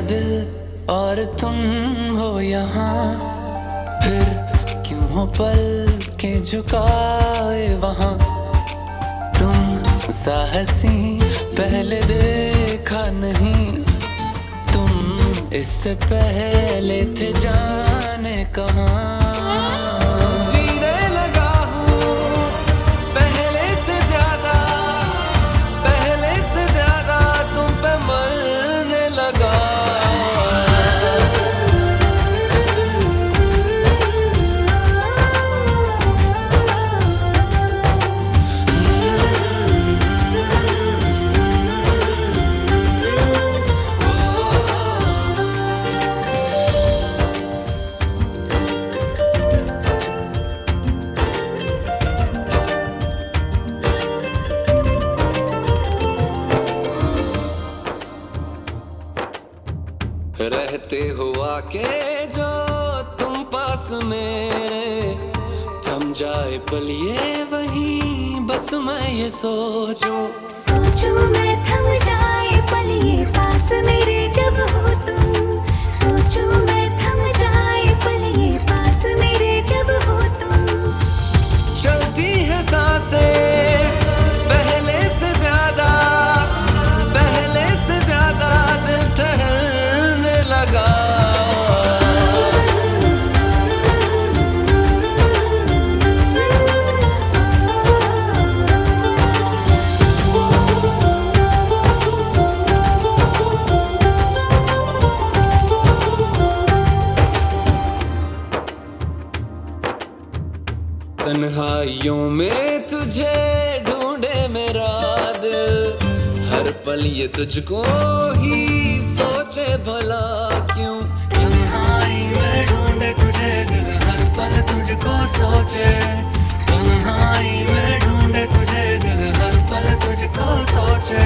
दिल और तुम हो यहाँ, फिर क्यों हो पल के झुकाए वहाँ। तुम सा हंसी पहले देखा नहीं, तुम इससे पहले थे जाने कहाँ। जीने लगा हूँ पहले से ज्यादा, पहले से ज्यादा तुम पे मरने लगा। रहते हुआ के जो तुम पास मेरे, थम जाए पल ये वही बस मैं ये सोचूं मैं थम जाए पल ये पास मेरे जब हो तुम। सोचूं मैं थम जाए पल ये पास मेरे जब हो तुम। चलती है सांसें पहले से ज्यादा, पहले से ज्यादा दिल ठहरने लगा। तन्हाइयों में तुझे ढूंढे मेरा दिल, हर पल ये तुझको ही सोचे भला क्यों। तन्हाई में ढूंढे तुझे दिल, हर पल तुझको सोचे। तन्हाई में ढूंढे तुझे दिल, हर पल तुझको सोचे।